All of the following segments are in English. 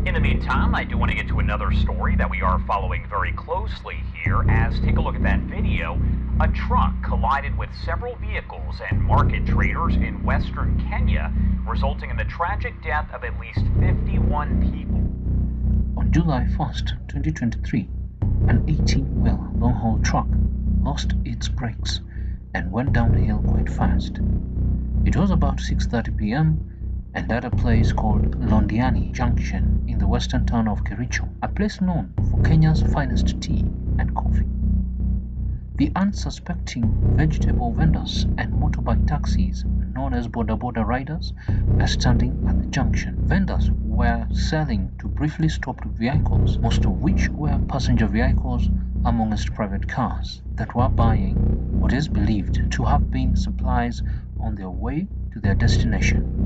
In the meantime, I do want to get to another story that we are following very closely here, as take a look at that video. A truck collided with several vehicles and market traders in western Kenya, resulting in the tragic death of at least 51 people. On July 1st, 2023, an 18-wheel long-haul truck lost its brakes and went downhill quite fast. It was about 6:30 p.m. and at a place called Londiani Junction in the western town of Kericho, a place known for Kenya's finest tea and coffee. The unsuspecting vegetable vendors and motorbike taxis, known as boda riders, were standing at the junction. Vendors were selling to briefly stopped vehicles, most of which were passenger vehicles amongst private cars that were buying what is believed to have been supplies on their way to their destination.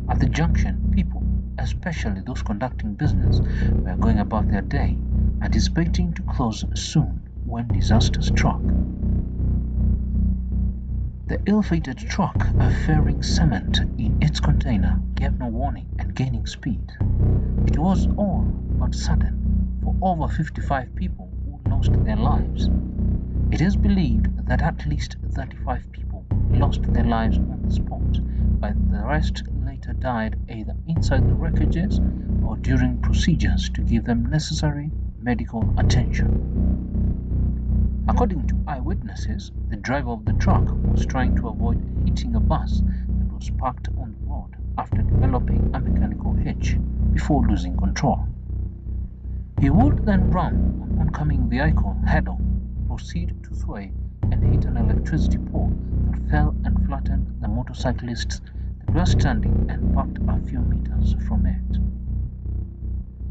At the junction, people, especially those conducting business, were going about their day, anticipating to close soon when disaster struck. The ill-fated truck, ferrying cement in its container, gave no warning and gaining speed. It was all but sudden for over 55 people who lost their lives. It is believed that at least 35 people lost their lives on the spot, while the rest later died either inside the wreckages or during procedures to give them necessary medical attention. According to eyewitnesses, the driver of the truck was trying to avoid hitting a bus that was parked on the road after developing a mechanical hitch before losing control. He would then run an oncoming vehicle head-on, proceed to sway and hit an electricity pole that fell and flattened the motorcyclists that were standing and parked a few meters from it.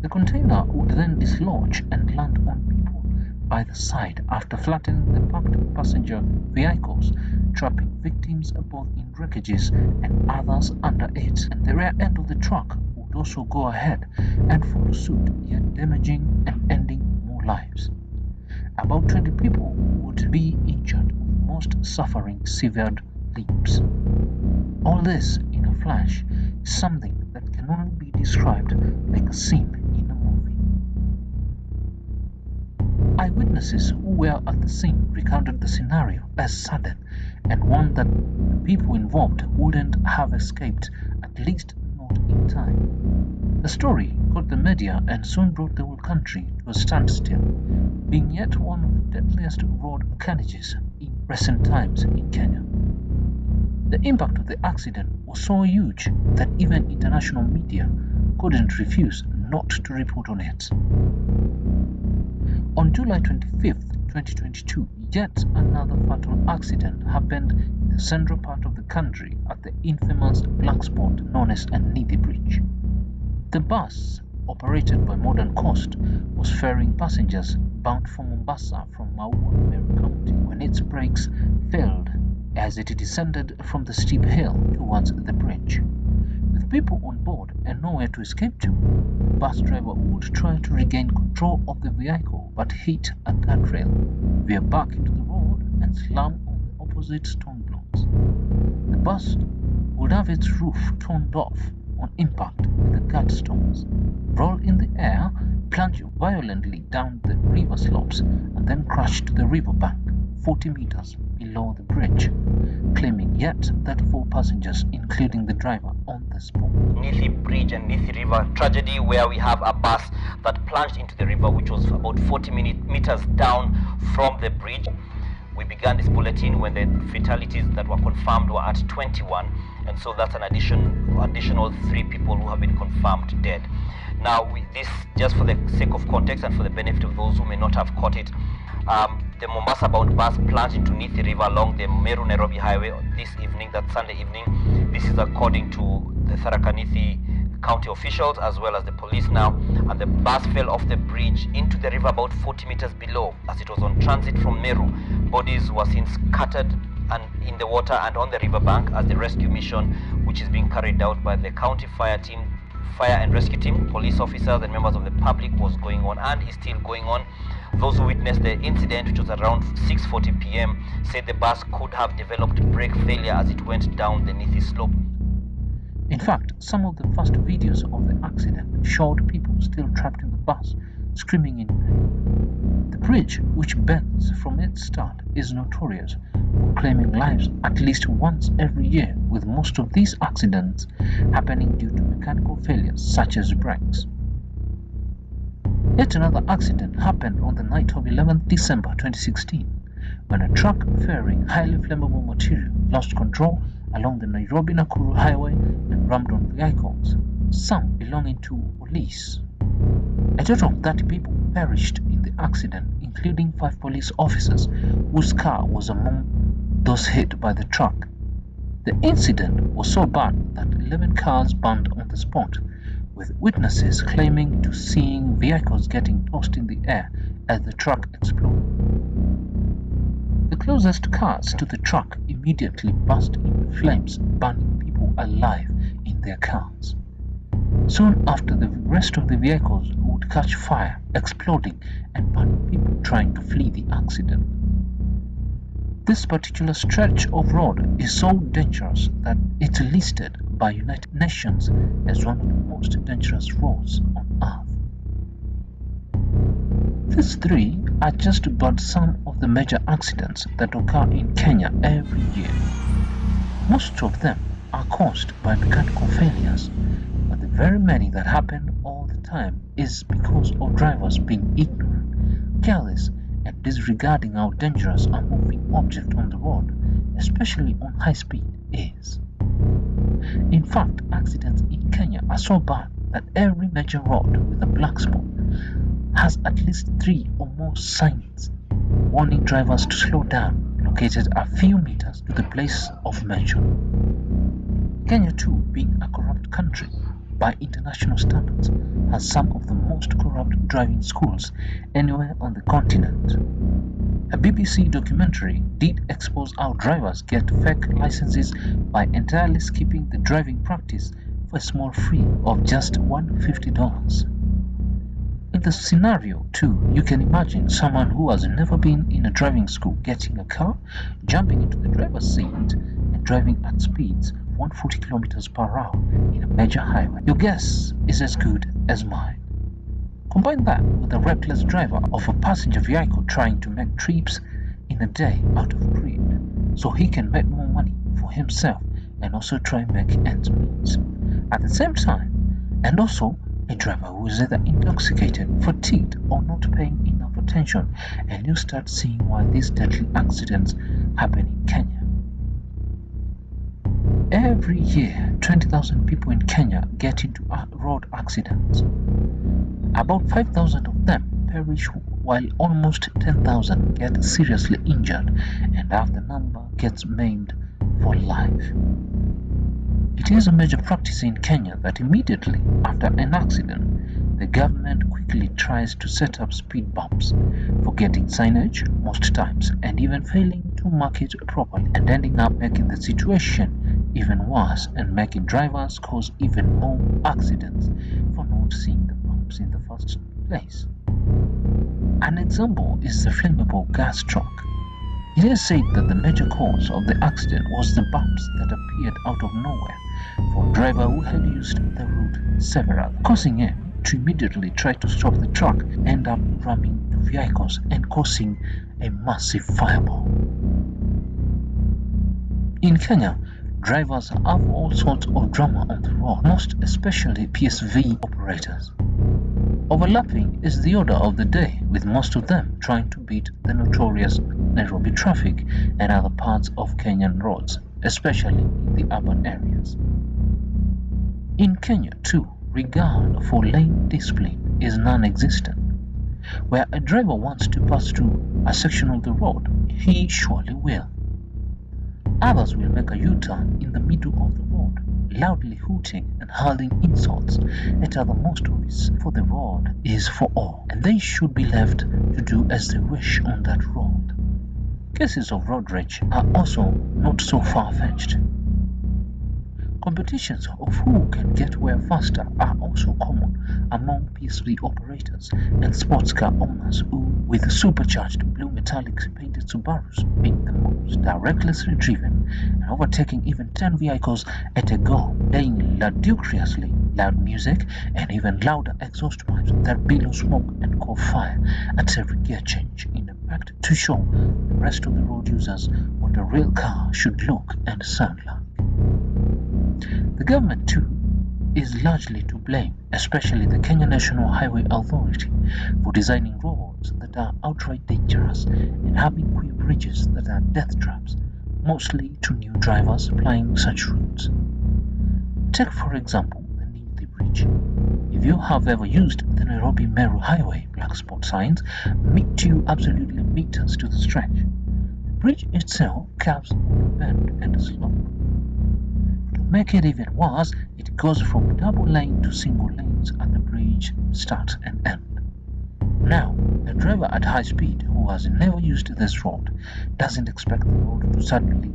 The container would then dislodge and land on people by the side after flattening the parked passenger vehicles, trapping victims both in wreckages and others under it, and the rear end of the truck would also go ahead and follow suit, yet damaging and ending more lives. About 20 people would be injured, with most suffering severed limbs. All this in a flash is something that can only be described like a scene in a movie. Eyewitnesses who were at the scene recounted the scenario as sudden and one that the people involved wouldn't have escaped, at least not in time. The story caught the media and soon brought the whole country to a standstill, being yet one of the deadliest road carnages in recent times in Kenya. The impact of the accident was so huge that even international media couldn't refuse not to report on it. On July 25th, 2022, yet another fatal accident happened in the central part of the country at the infamous black spot known as Nithi Bridge. The bus, operated by Modern Coast, was ferrying passengers bound for Mombasa from Maua, Meru County, when its brakes failed as it descended from the steep hill towards the bridge. With people on board and nowhere to escape to, the bus driver would try to regain control of the vehicle but hit a guardrail, veer back into the road and slam on the opposite stone blocks. The bus would have its roof torn off on impact with the guard stones, roll in the air, plunge violently down the river slopes, and then crash to the riverbank 40 meters below the bridge, claiming yet 34 passengers, including the driver, on the spot. Nithi Bridge and Nithi River tragedy, where we have a bus that plunged into the river, which was about 40 meters down from the bridge. We began this bulletin when the fatalities that were confirmed were at 21, and so that's an additional 3 people who have been confirmed dead. Now, with this, just for the sake of context and for the benefit of those who may not have caught it, the Mombasa-bound bus plunged into Nithi River along the Meru-Nairobi highway this evening, that Sunday evening. This is according to the Tharaka Nithi county officials as well as the police now, and the bus fell off the bridge into the river about 40 meters below as it was on transit from Meru. Bodies were seen scattered and in the water and on the riverbank as the rescue mission, which is being carried out by the county fire and rescue team, police officers and members of the public, was going on and is still going on. Those who witnessed the incident, which was around 6:40 p.m., said the bus could have developed brake failure as it went down the Nithi slope. In fact, some of the first videos of the accident showed people still trapped in the bus, screaming in pain. The bridge, which bends from its start, is notorious for claiming lives at least once every year, with most of these accidents happening due to mechanical failures such as brakes. Yet another accident happened on the night of 11th December 2016 when a truck ferrying highly flammable material lost control along the Nairobi-Nakuru highway and rammed on vehicles, some belonging to police. A total of 30 people perished in the accident, including 5 police officers whose car was among those hit by the truck. The incident was so bad that 11 cars burned on the spot, with witnesses claiming to seeing vehicles getting tossed in the air as the truck exploded. The closest cars to the truck immediately burst into flames, burning people alive in their cars. Soon after, the rest of the vehicles would catch fire, exploding and burning people trying to flee the accident. This particular stretch of road is so dangerous that it's listed by United Nations as one of the most dangerous roads on Earth. These 3 are just but some of the major accidents that occur in Kenya every year. Most of them are caused by mechanical failures, but the very many that happen all the time is because of drivers being ignorant, careless, and disregarding how dangerous a moving object on the road, especially on high speed, is. In fact, accidents in Kenya are so bad that every major road with a black spot has at least 3 or more signs warning drivers to slow down, located a few meters to the place of mention. Kenya, too, being a corrupt country by international standards, has some of the most corrupt driving schools anywhere on the continent. A BBC documentary did expose how drivers get fake licenses by entirely skipping the driving practice for a small fee of just $150. In the scenario, too, you can imagine someone who has never been in a driving school getting a car, jumping into the driver's seat, and driving at speeds of 140 kilometers per hour in a major highway. Your guess is as good as mine. Combine that with a reckless driver of a passenger vehicle trying to make trips in a day out of greed, so he can make more money for himself and also try and make ends meet. At the same time, and also a driver who is either intoxicated, fatigued, or not paying enough attention, and you start seeing why these deadly accidents happen in Kenya. Every year, 20,000 people in Kenya get into road accidents. About 5,000 of them perish, while almost 10,000 get seriously injured, and half the number gets maimed for life. It is a major practice in Kenya that immediately after an accident, the government quickly tries to set up speed bumps, forgetting signage most times and even failing to mark it properly, and ending up making the situation even worse and making drivers cause even more accidents for not seeing the bumps in the first place. An example is the flammable gas truck. It is said that the major cause of the accident was the bumps that appeared out of nowhere for a driver who had used the route severally, causing him to immediately try to stop the truck, end up ramming into vehicles and causing a massive fireball. In Kenya, drivers have all sorts of drama on the road, most especially PSV operators. Overlapping is the order of the day, with most of them trying to beat the notorious Nairobi traffic and other parts of Kenyan roads, especially in the urban areas. In Kenya, too, regard for lane discipline is non-existent. Where a driver wants to pass through a section of the road, he surely will. Others will make a U-turn in the middle of the road, loudly hooting and hurling insults at other motorists, for the road is for all, and they should be left to do as they wish on that road. Cases of road rage are also not so far-fetched. Competitions of who can get where faster are also common among PSV operators and sports car owners who, with supercharged blue metallic painted Subarus being the most recklessly driven and overtaking even 10 vehicles at a go, playing ludicrously loud music and even louder exhaust pipes that billow smoke and call fire at every gear change, in a pact to show the rest of the road users what a real car should look and sound like. The government too is largely to blame, especially the Kenya National Highway Authority, for designing roads that are outright dangerous and having queer bridges that are death traps, mostly to new drivers plying such routes. Take for example the Nithi Bridge. If you have ever used the Nairobi Meru Highway, black spot signs meet you absolutely meters to the stretch. The bridge itself curves on a bend and a slope. To make it even worse, it goes from double lane to single lanes at the bridge start and end. Now, a driver at high speed who has never used this road doesn't expect the road to suddenly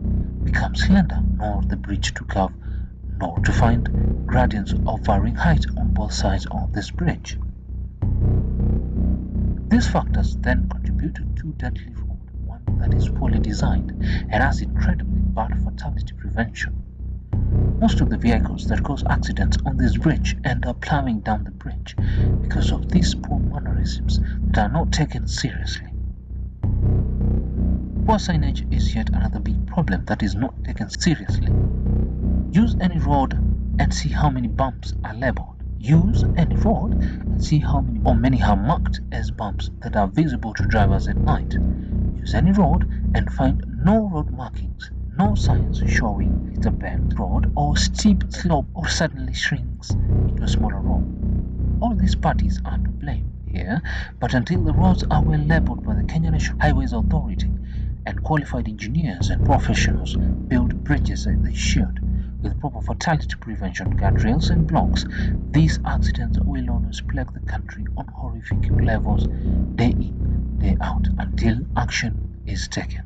become slender, nor the bridge to curve, nor to find gradients of varying height on both sides of this bridge. These factors then contribute to two deadly roads, one that is poorly designed and has incredibly bad fatality prevention. Most of the vehicles that cause accidents on this bridge end up plowing down the bridge because of these poor mannerisms that are not taken seriously. Poor signage is yet another big problem that is not taken seriously. Use any road and see how many bumps are labeled. Use any road and see how many are marked as bumps that are visible to drivers at night. Use any road and find no road markings, no signs showing it's a bend road or steep slope or suddenly shrinks into a smaller road. All these parties are to blame here, but until the roads are well labeled by the Kenya National Highways Authority and qualified engineers and professionals build bridges as they should, with proper fatality prevention guardrails and blocks, these accidents will always plague the country on horrific levels day in, day out, until action is taken.